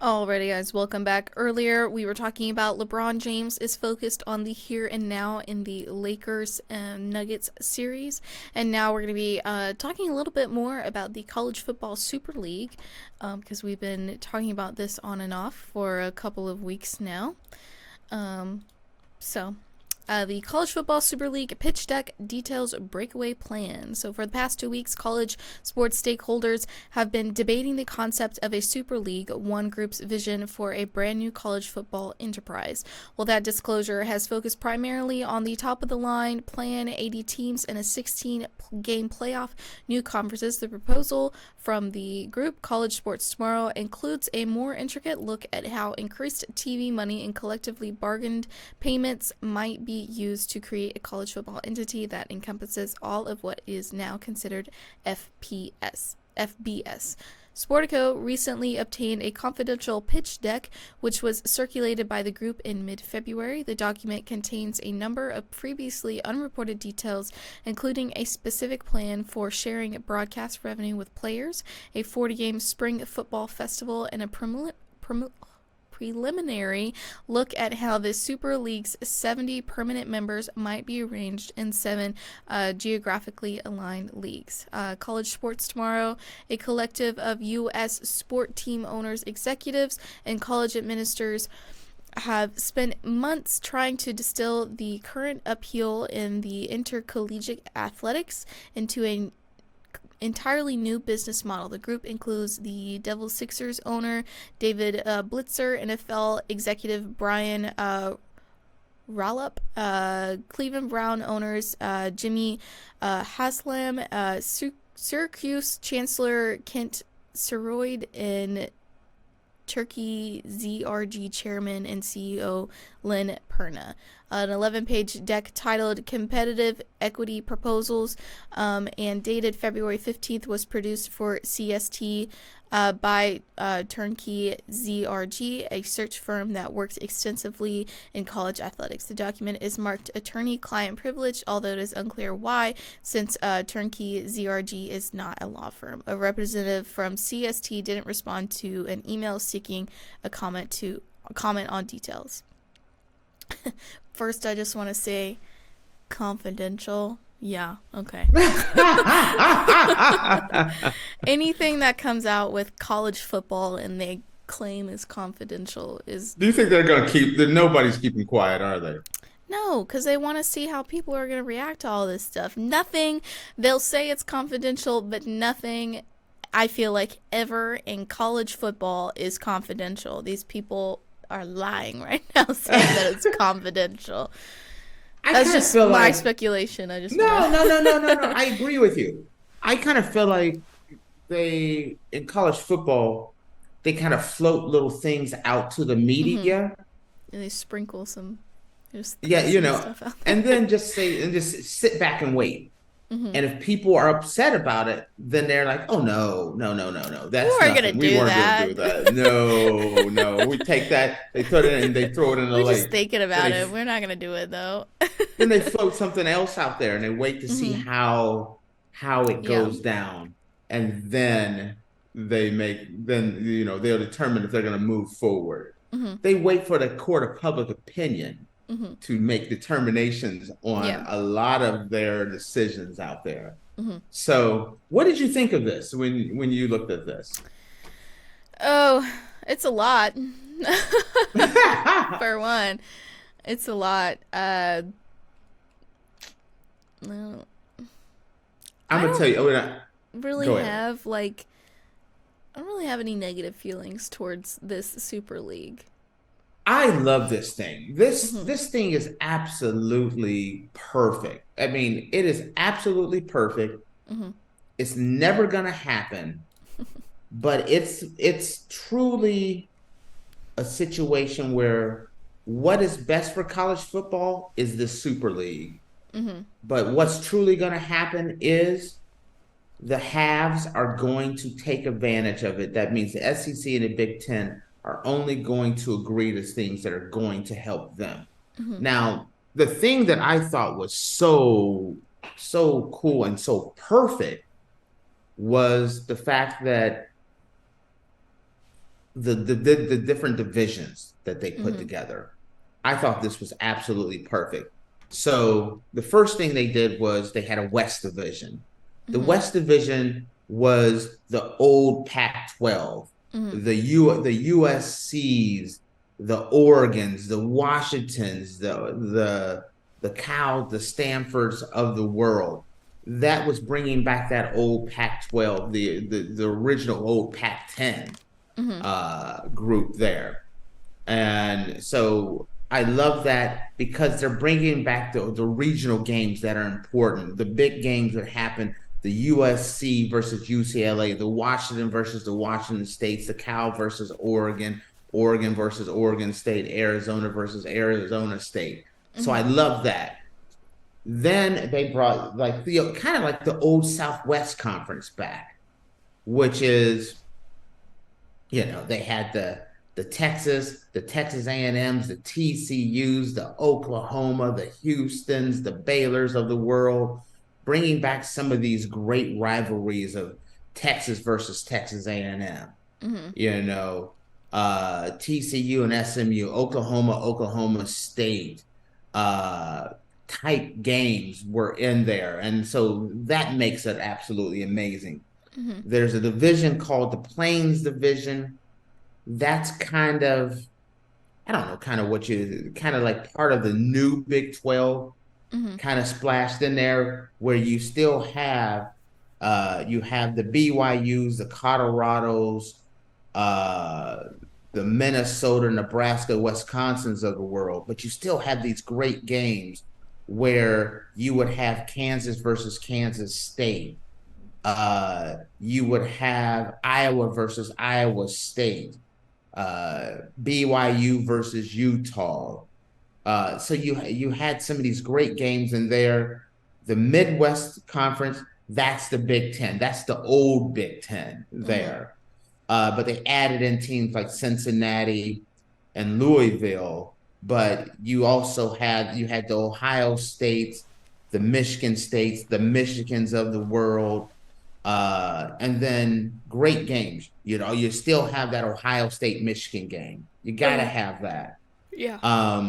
Alrighty, guys, welcome back. Earlier, we were talking about LeBron James is focused on the here and now in the Lakers and Nuggets series. And now we're going to be talking a little bit more about the College Football Super League because we've been talking about this on and off for a couple of weeks now. Um, so, the College Football Super League pitch deck details breakaway plan. So, for the past 2 weeks, college sports stakeholders have been debating the concept of a Super League, one group's vision for a brand new college football enterprise. Well, that disclosure has focused primarily on the top of the line plan, 80 teams, and a 16-game playoff, new conferences. The proposal from the group College Sports Tomorrow includes a more intricate look at how increased TV money and collectively bargained payments might be used to create a college football entity that encompasses all of what is now considered FBS. Sportico recently obtained a confidential pitch deck, which was circulated by the group in mid-February. The document contains a number of previously unreported details, including a specific plan for sharing broadcast revenue with players, a 40-game spring football festival, and a preliminary look at how the Super League's 70 permanent members might be arranged in 7 geographically aligned leagues. College Sports Tomorrow, a collective of U.S. sport team owners, executives, and college administrators, have spent months trying to distill the current upheaval in the intercollegiate athletics into an entirely new business model. The group includes the Devil Sixers owner David Blitzer, NFL executive Brian Rallup, Cleveland Brown owners Jimmy Haslam, Syracuse Chancellor Kent Seroid, and Turkey ZRG Chairman and CEO Lynn Perna. An 11-page deck titled Competitive Equity Proposals and dated February 15th was produced for CST by Turnkey ZRG, a search firm that works extensively in college athletics. The document is marked attorney-client privilege, although it is unclear why, since Turnkey ZRG is not a law firm. A representative from CST didn't respond to an email seeking a comment on details. First, I just want to say confidential. Yeah, okay. Anything that comes out with college football and they claim is confidential is Do you think they're going to keep that? Nobody's keeping quiet, are they? no, because they want to see how people are going to react to all this stuff. Nothing, they'll say it's confidential, but nothing, I feel like, ever in college football is confidential. These people are lying right now saying that it's confidential. I That's kind of just feel my like speculation. I just want no, no, to. no, no, no, no. I agree with you. I kind of feel like they in college football they kind of float little things out to the Mm-hmm. media. And they sprinkle some, just throw Yeah, some stuff out there. and then just say and just sit back and wait. Mm-hmm. And if people are upset about it, then they're like, "Oh no, no, no, no, no, We that's weren't gonna nothing. We do weren't going to that. do that. No, no, we take that. They put it in. They throw it in the We're just lake. thinking Then about they it. We're not gonna do it though. then they float something else out there, and they wait to see Mm-hmm. how it Yeah. goes down, and then they'll determine if they're going to move forward. Mm-hmm. They wait for the court of public opinion Mm-hmm. to make determinations on Yeah. a lot of their decisions out there. Mm-hmm. So, what did you think of this when you looked at this? Oh, it's a lot. For one, it's a lot. No, I'm I gonna tell don't you. really Go ahead. have like I don't really have any negative feelings towards this Super League. I love this thing. This Mm-hmm. this thing is absolutely perfect. I mean, it is absolutely perfect. Mm-hmm. It's never gonna happen, but it's truly a situation where what is best for college football is the Super League. Mm-hmm. But what's truly gonna happen is the haves are going to take advantage of it. That means the SEC and the Big Ten are only going to agree to things that are going to help them. Mm-hmm. Now, the thing that I thought was so cool and so perfect was the fact that the different divisions that they put together. I thought this was absolutely perfect. So the first thing they did was they had a West Division. The West Division was the old Pac-12, the USC's, the Oregons, the Washingtons, the Cal, the Stanfords of the world. That was bringing back that old Pac-12, the original old Pac-10 group there. And so I love that because they're bringing back the regional games that are important, the big games that happen, the USC versus UCLA, the Washington versus the Washington States, the Cal versus Oregon, Oregon versus Oregon State, Arizona versus Arizona State. So I love that. Then they brought like the kind of like the old Southwest Conference back, which is, they had the Texas A&Ms, the TCUs, the Oklahoma, the Houstons, the Baylors of the world, bringing back some of these great rivalries of Texas versus Texas A&M. TCU and SMU, Oklahoma State, type games were in there, and so that makes it absolutely amazing. There's a division called the Plains Division. That's kind of, I don't know, kind of like part of the new Big 12, kind of splashed in there, where you still have you have the BYUs, the Colorados, the Minnesota, Nebraska, Wisconsins of the world, but you still have these great games where you would have Kansas versus Kansas State. You would have Iowa versus Iowa State, BYU versus Utah. So you had some of these great games in there. The Midwest Conference, that's the Big Ten. That's the old Big Ten there. But they added in teams like Cincinnati and Louisville. But you had the Ohio States, the Michigan States, the Michigans of the world. And then great games. You still have that Ohio State Michigan game. You got to have that. Yeah.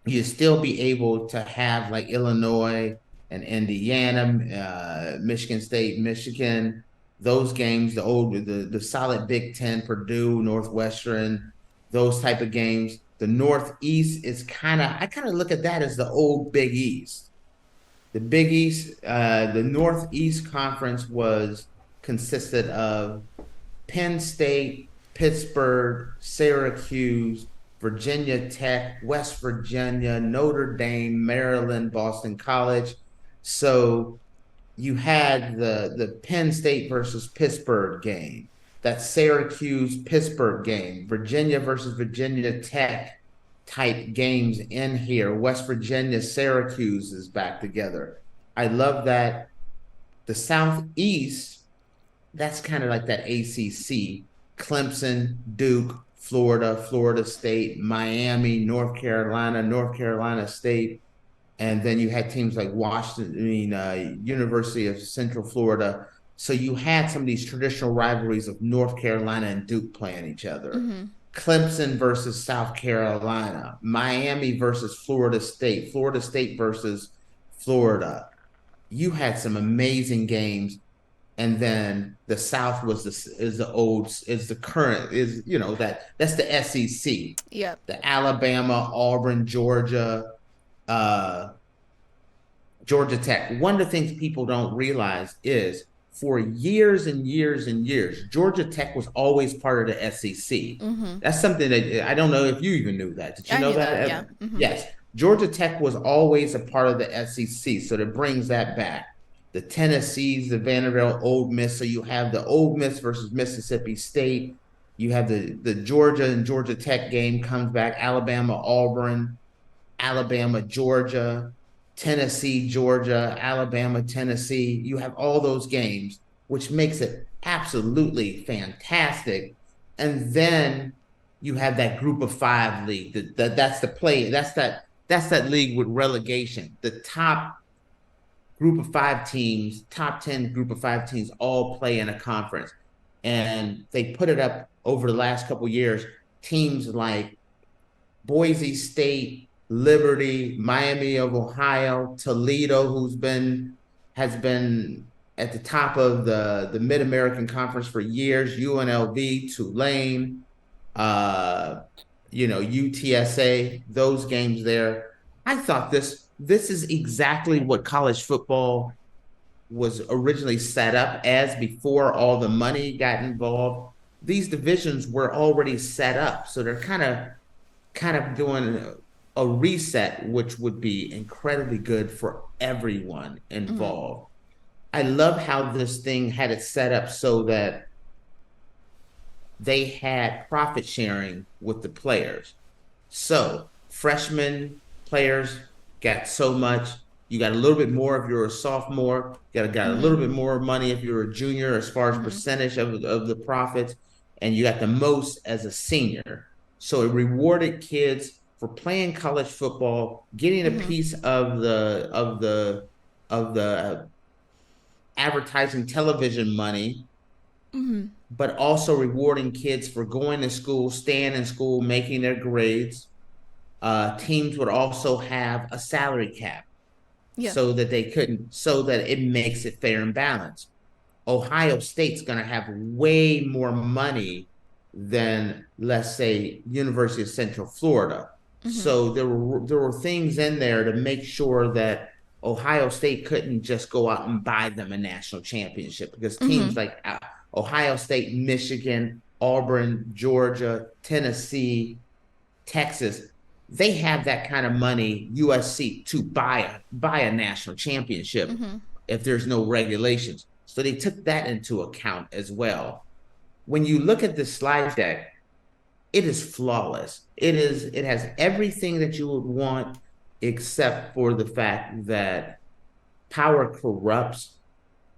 You still be able to have like Illinois and Indiana, Michigan State, Michigan, those games, the solid Big Ten, Purdue, Northwestern, those type of games. The Northeast is I kind of look at that as the old Big East. The Big East, the Northeast Conference consisted of Penn State, Pittsburgh, Syracuse, Virginia Tech, West Virginia, Notre Dame, Maryland, Boston College. So you had the Penn State versus Pittsburgh game, that Syracuse-Pittsburgh game, Virginia versus Virginia Tech type games in here. West Virginia, Syracuse is back together. I love that. The Southeast, that's kind of like that ACC, Clemson, Duke, Florida State, Miami, North Carolina State. And then you had teams like University of Central Florida. So you had some of these traditional rivalries of North Carolina and Duke playing each other. Clemson versus South Carolina, Miami versus Florida State versus Florida. You had some amazing games. And then the South that's the SEC. Yep. The Alabama, Auburn, Georgia, Georgia Tech. One of the things people don't realize is for years and years and years, Georgia Tech was always part of the SEC. That's something that I don't know if you even knew that. Did you know that? Yeah. Yes. Georgia Tech was always a part of the SEC, so that brings that back. The Tennessees, the Vanderbilt, Ole Miss. So you have the Ole Miss versus Mississippi State. You have the Georgia and Georgia Tech game comes back. Alabama, Auburn, Alabama, Georgia, Tennessee, Georgia, Alabama, Tennessee. You have all those games, which makes it absolutely fantastic. And then you have that Group of Five league. That's that league with relegation. The top Group of Five teams, top 10 Group of Five teams all play in a conference. And they put it up over the last couple of years, teams like Boise State, Liberty, Miami of Ohio, Toledo, has been at the top of the Mid American Conference for years, UNLV, Tulane, uh, UTSA, those games there. I thought this is exactly what college football was originally set up as before all the money got involved. These divisions were already set up, so they're kind of doing a reset, which would be incredibly good for everyone Mm-hmm. involved. I love how this thing had it set up so that they had profit sharing with the players. So freshman players got so much. You got a little bit more if you're a sophomore. Got a Mm-hmm. little bit more money if you're a junior, as far as Mm-hmm. percentage of the profits, and you got the most as a senior. So it rewarded kids for playing college football, getting a Mm-hmm. piece of the advertising television money, Mm-hmm. but also rewarding kids for going to school, staying in school, making their grades. Teams would also have a salary cap Yeah. so that it makes it fair and balanced. Ohio State's going to have way more money than, let's say, University of Central Florida. Mm-hmm. So there were things in there to make sure that Ohio State couldn't just go out and buy them a national championship, because Mm-hmm. teams like Ohio State, Michigan, Auburn, Georgia, Tennessee, Texas, they have that kind of money, USC, to buy a national championship Mm-hmm. if there's no regulations. So they took that into account as well. When you look at the slide deck, it is flawless. It has everything that you would want, except for the fact that power corrupts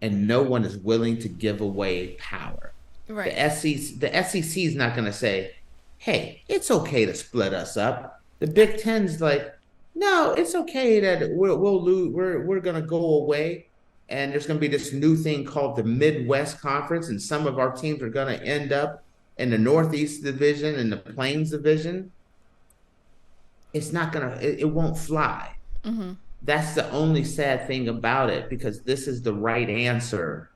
and no one is willing to give away power. Right. The SEC is not going to say, "Hey, it's okay to split us up." The Big Ten's like, "No, it's okay that we'll lose. We're going to go away, and there's going to be this new thing called the Midwest Conference, and some of our teams are going to end up in the Northeast Division and the Plains Division." It's not gonna. It won't fly. Mm-hmm. That's the only sad thing about it, because this is the right answer,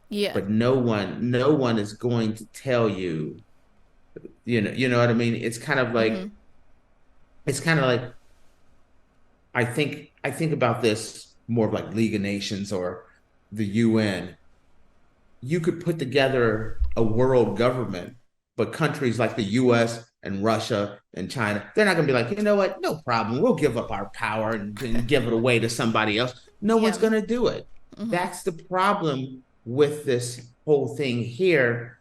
Yeah. but no one is going to tell you. You know what I mean? Mm-hmm. It's kind of like I think about this more of like League of Nations or the UN. You could put together a world government, but countries like the US and Russia and China, they're not going to be like, you know what? No problem. We'll give up our power and give it away to somebody else. No Yeah. one's going to do it. Mm-hmm. That's the problem with this whole thing here.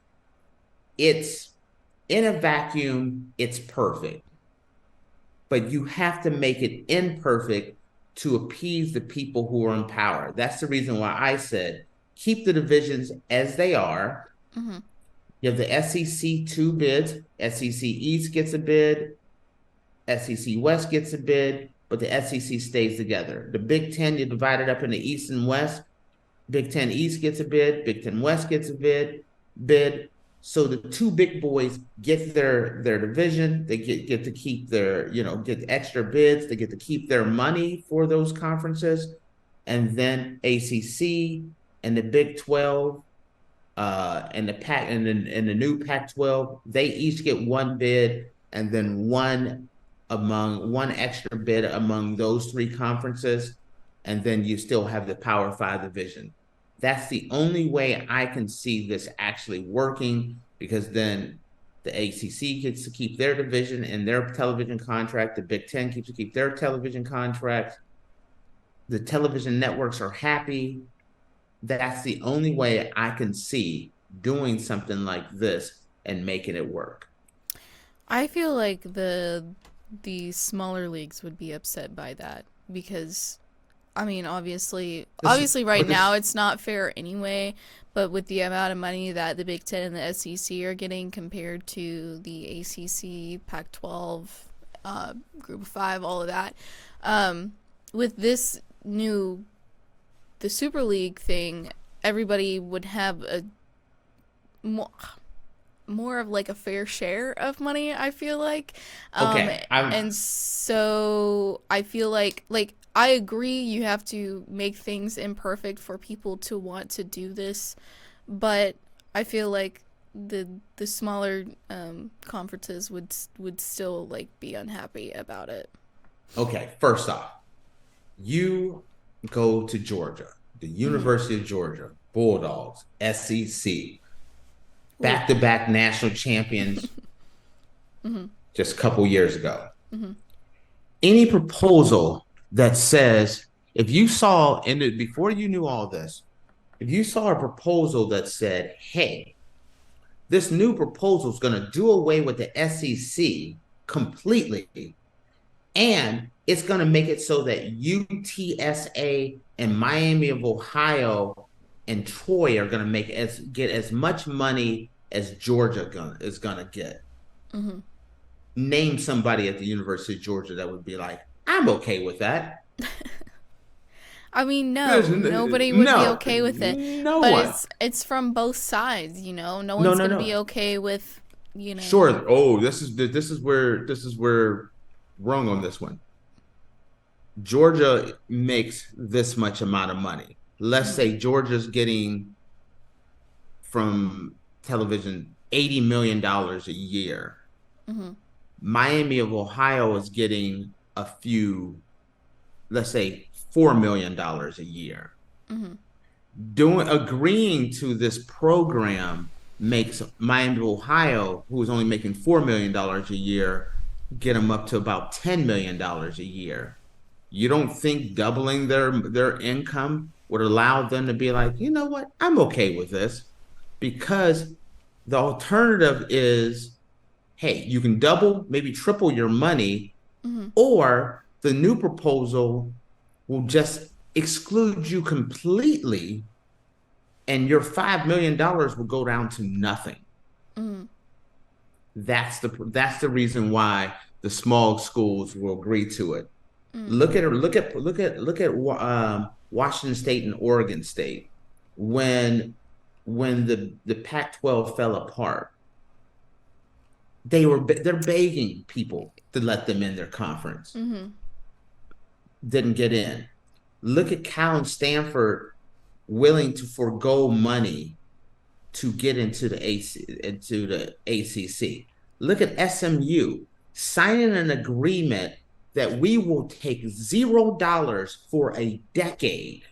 It's in a vacuum, it's perfect, but you have to make it imperfect to appease the people who are in power. That's the reason why I said keep the divisions as they are. Mm-hmm. You have the SEC two bids. SEC East gets a bid. SEC West gets a bid, but the SEC stays together. The Big Ten, you divide it up into East and West. Big Ten East gets a bid. Big Ten West gets a bid. So the two big boys get their division. They get to keep get extra bids. They get to keep their money for those conferences, and then ACC and the Big 12 and the new Pac-12, they each get one bid, and then one extra bid among those three conferences, and then you still have the Power Five division. That's the only way I can see this actually working, because then the ACC gets to keep their division and their television contract. The Big Ten keeps to keep their television contract. The television networks are happy. That's the only way I can see doing something like this and making it work. I feel like the smaller leagues would be upset by that because I mean, obviously right But now this, it's not fair anyway, but with the amount of money that the Big 10 and the SEC are getting compared to the ACC, Pac-12, Group of 5, all of that, with the Super League thing, everybody would have a more, more of like a fair share of money, I feel like. Okay, And so I feel like I agree you have to make things imperfect for people to want to do this, but I feel like the smaller conferences would still like be unhappy about it. okay. First off, you go to Georgia, the University of Georgia Bulldogs, SEC, Ooh. back-to-back national champions just a couple years ago. Any proposal that says, if you saw in it before you knew all this, if you saw a proposal that said, hey, this new proposal is going to do away with the SEC completely, and it's going to make it so that UTSA and Miami of Ohio and Troy are going to get as much money as Georgia is going to get. Name somebody at the University of Georgia that would be like, I'm okay with that. I mean, nobody would be okay with it. No but one. It's from both sides, you know. No No, one's no, gonna no. be okay with, you know. Sure. Oh, this is where wrong on this one. Georgia makes this much amount of money. Let's say Georgia's getting from television $80 million a year. Miami of Ohio is getting a few, let's say $4 million a year. Agreeing to this program makes Miami of Ohio, who is only making $4 million a year, get them up to about $10 million a year. You don't think doubling their income would allow them to be like, you know what, I'm okay with this? Because the alternative is, hey, you can double, maybe triple your money, or the new proposal will just exclude you completely and your $5 million will go down to nothing. That's the reason why the small schools will agree to it. Look at Washington State and Oregon State when the Pac-12 fell apart. They're begging people to let them in their conference. Didn't get in. Look at Cal and Stanford willing to forego money to get into the ACC. Look at SMU signing an agreement that we will take $0 for a decade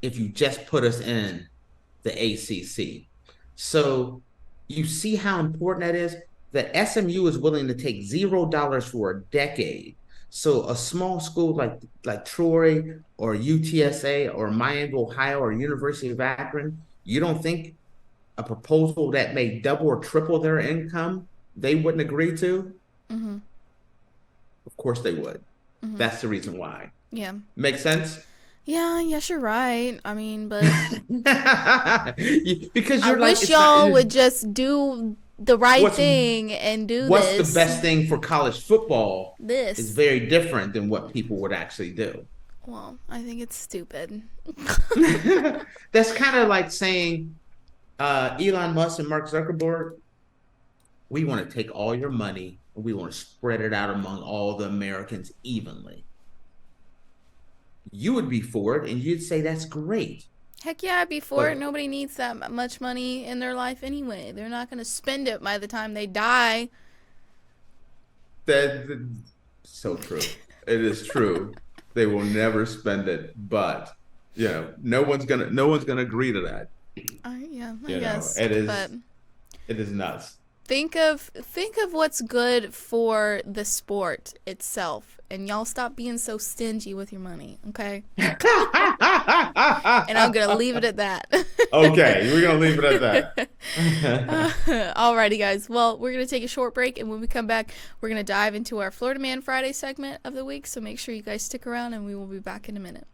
if you just put us in the ACC. So you see how important that is? That SMU is willing to take $0 for a decade. So a small school like Troy or UTSA or Miami, Ohio, or University of Akron, you don't think a proposal that may double or triple their income, they wouldn't agree to? Of course they would. That's the reason why. Yeah. Make sense? Yeah, yes, you're right. I mean, but because I wish y'all would just do the right thing and do what's this. The best thing for college football This is very different than what people would actually do. Well, I think it's stupid. That's kind of like saying Elon Musk and Mark Zuckerberg, we want to take all your money and we want to spread it out among all the Americans evenly. You would be for it and you'd say that's great. Heck yeah, I'd be for it. Nobody needs that much money in their life anyway. They're not going to spend it by the time they die. That's so true. It is true. They will never spend it, but you know, no one's gonna agree to that. Yeah, I guess. It is. But it is nuts. Think of what's good for the sport itself, and y'all stop being so stingy with your money, okay? And I'm gonna leave it at that. Okay, we're gonna leave it at that. Alrighty, guys. Well, we're gonna take a short break, and when we come back, we're gonna dive into our Florida Man Friday segment of the week. So make sure you guys stick around, and we will be back in a minute.